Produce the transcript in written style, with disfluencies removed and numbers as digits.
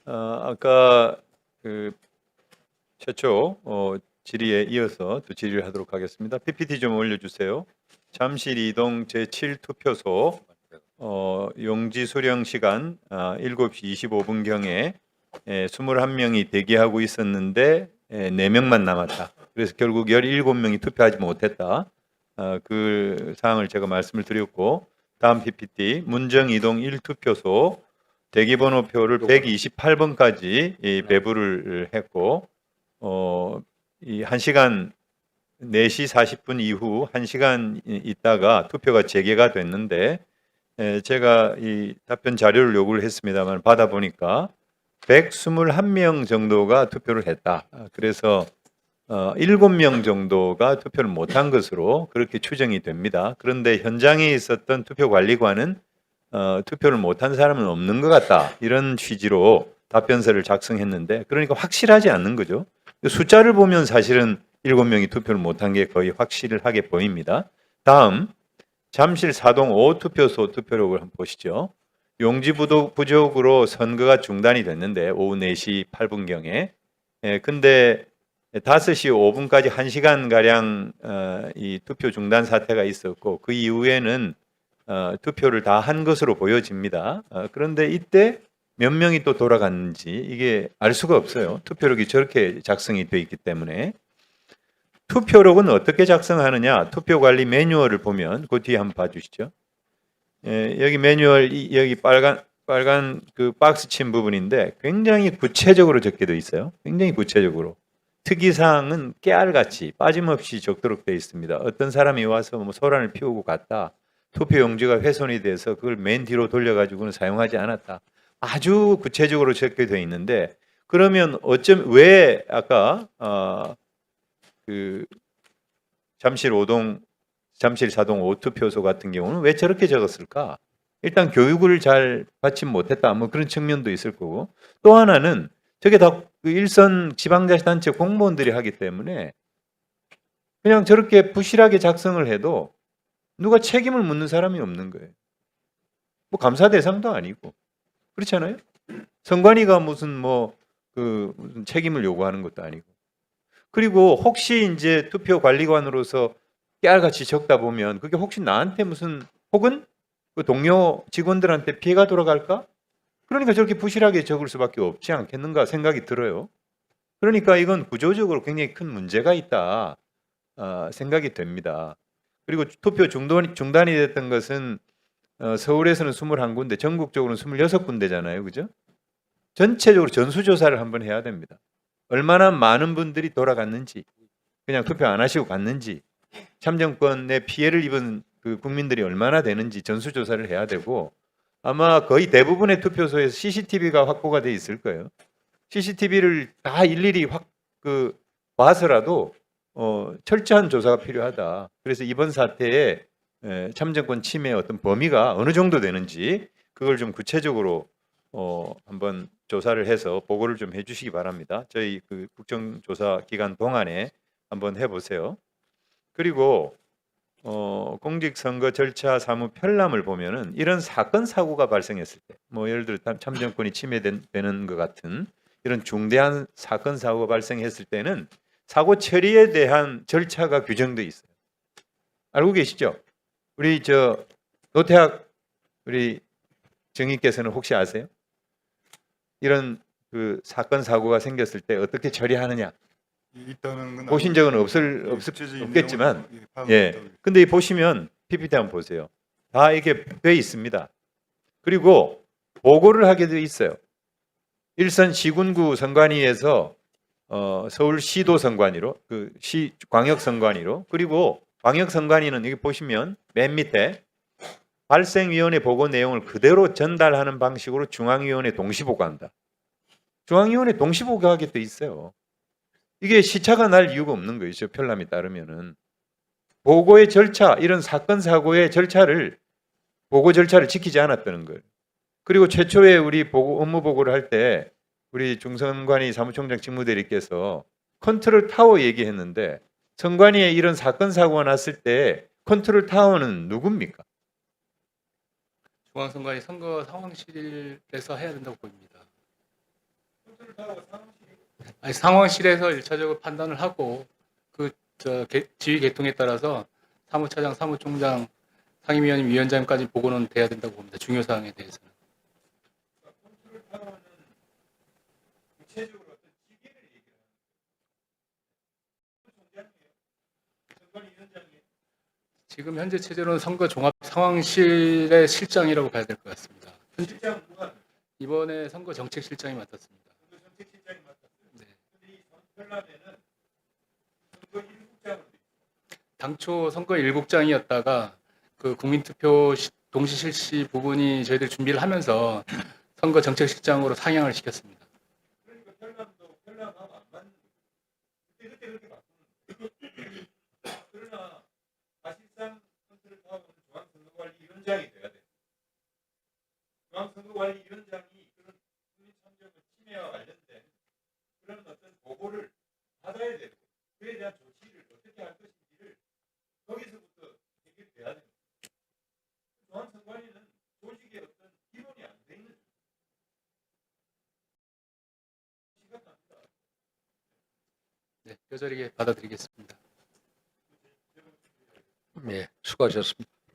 아까 그 최초 질의에 이어서 또 질의를 하도록 하겠습니다. PPT 좀 올려주세요. 잠실 이동 제7투표소 용지 수령 시간 7시 25분경에 21명이 대기하고 있었는데 4명만 남았다. 그래서 결국 17명이 투표하지 못했다. 그 사항을 제가 말씀을 드렸고, 다음 PPT 문정 이동 1투표소 대기번호표를 128번까지 배부를 했고, 이 1시간 4시 40분 이후 1시간 있다가 투표가 재개가 됐는데, 제가 이 답변 자료를 요구를 했습니다만 받아보니까 121명 정도가 투표를 했다. 그래서 7명 정도가 투표를 못한 것으로 그렇게 추정이 됩니다. 그런데 현장에 있었던 투표관리관은 투표를 못한 사람은 없는 것 같다. 이런 취지로 답변서를 작성했는데, 그러니까 확실하지 않는 거죠. 숫자를 보면 사실은 7명이 투표를 못한 게 거의 확실하게 보입니다. 다음 잠실 사동 5투표소 투표록을 한번 보시죠. 용지 부족으로 선거가 중단이 됐는데 오후 4시 8분경에 근데 5시 5분까지 1시간가량 이 투표 중단 사태가 있었고, 그 이후에는 투표를 다 한 것으로 보여집니다. 그런데 이때 몇 명이 또 돌아갔는지 이게 알 수가 없어요. 투표록이 저렇게 작성이 되어 있기 때문에. 투표록은 어떻게 작성하느냐? 투표관리 매뉴얼을 보면 그 뒤에 한번 봐주시죠. 여기 매뉴얼 여기 빨간 그 박스 친 부분인데 굉장히 구체적으로 적게 되어 있어요. 굉장히 구체적으로. 특이사항은 깨알같이 빠짐없이 적도록 되어 있습니다. 어떤 사람이 와서 뭐 소란을 피우고 갔다. 투표 용지가 훼손이 돼서 그걸 맨 뒤로 돌려가지고는 사용하지 않았다. 아주 구체적으로 적게 되어 있는데, 그러면 왜 아까 그 잠실 사동 5투표소 같은 경우는 왜 저렇게 적었을까? 일단 교육을 잘 받지 못했다. 뭐 그런 측면도 있을 거고, 또 하나는 저게 다 그 일선 지방자치단체 공무원들이 하기 때문에 그냥 저렇게 부실하게 작성을 해도 누가 책임을 묻는 사람이 없는 거예요. 뭐 감사 대상도 아니고, 그렇잖아요. 선관위가 무슨 무슨 책임을 요구하는 것도 아니고. 그리고 혹시 이제 투표 관리관으로서 깨알같이 적다 보면 그게 혹시 나한테 무슨, 혹은 그 동료 직원들한테 피해가 돌아갈까? 그러니까 저렇게 부실하게 적을 수밖에 없지 않겠는가 생각이 들어요. 그러니까 이건 구조적으로 굉장히 큰 문제가 있다 생각이 됩니다. 그리고 투표 중단이 됐던 것은 서울에서는 21군데, 전국적으로는 26군데잖아요. 그죠? 전체적으로 전수조사를 한번 해야 됩니다. 얼마나 많은 분들이 돌아갔는지, 그냥 투표 안 하시고 갔는지, 참정권에 피해를 입은 그 국민들이 얼마나 되는지 전수조사를 해야 되고, 아마 거의 대부분의 투표소에서 CCTV가 확보가 돼 있을 거예요. CCTV를 다 일일이 봐서라도 철저한 조사가 필요하다. 그래서 이번 사태에 참정권 침해 어떤 범위가 어느 정도 되는지 그걸 좀 구체적으로 한번 조사를 해서 보고를 좀 해주시기 바랍니다. 저희 그 국정조사 기간 동안에 한번 해보세요. 그리고 공직선거 절차 사무 편람을 보면은 이런 사건 사고가 발생했을 때, 뭐 예를 들어 참정권이 침해되는 것 같은 이런 중대한 사건 사고가 발생했을 때는 사고 처리에 대한 절차가 규정돼 있어요. 알고 계시죠? 우리 노태학 우리 정의께서는 혹시 아세요? 이런 그 사건 사고가 생겼을 때 어떻게 처리하느냐? 보신 적은 없겠지만, 근데 보시면 PPT 한번 보세요. 다 이게 돼 있습니다. 그리고 보고를 하게 돼 있어요. 일선 시군구 선관위에서 서울시도 선관위로, 그 시 광역 선관위로, 그리고 광역 선관위는 여기 보시면 맨 밑에 발생위원회 보고 내용을 그대로 전달하는 방식으로 중앙위원회 동시보고한다. 중앙위원회 동시보고하게 돼 있어요. 이게 시차가 날 이유가 없는 거예요. 저 편람에 따르면은 보고의 절차, 이런 사건 사고의 보고 절차를 지키지 않았다는 거예요. 그리고 최초에 우리 업무 보고를 할 때 우리 중선관위 사무총장 직무대리께서 컨트롤 타워 얘기했는데, 선관위에 이런 사건 사고가 났을 때 컨트롤 타워는 누굽니까? 중앙선관위 선거 상황실에서 해야 된다고 보입니다. 아니, 상황실에서 1차적으로 판단을 하고 지휘 계통에 따라서 사무차장, 사무총장, 상임위원님, 위원장까지 보고는 돼야 된다고 봅니다. 중요 사항에 대해서는. 지금 현재 체제로는 선거 종합 상황실의 실장이라고 봐야 될 것 같습니다. 이번에 선거 정책실장이 맡았습니다. 네. 당초 선거 1국장이었다가 그 국민투표 동시 실시 부분이 저희들 준비를 하면서 선거 정책실장으로 상향을 시켰습니다. 그러나 사실상 컨트롤 타워는 중앙선거관리위원장이 돼야 돼. 중앙선거관리위원장이 그런 국민참여권 침해와 관련된 그런 어떤 보고를 받아야 되고 그에 대한 조치를 어떻게 할 것인지를 거기서부터 해결돼야 됩니다. 중앙선거관리는 조직의 어떤 기본이 안 돼 있는 심각합니다. 네, 뼈저리게 받아들이겠습니다. 네, 수고하셨습니다.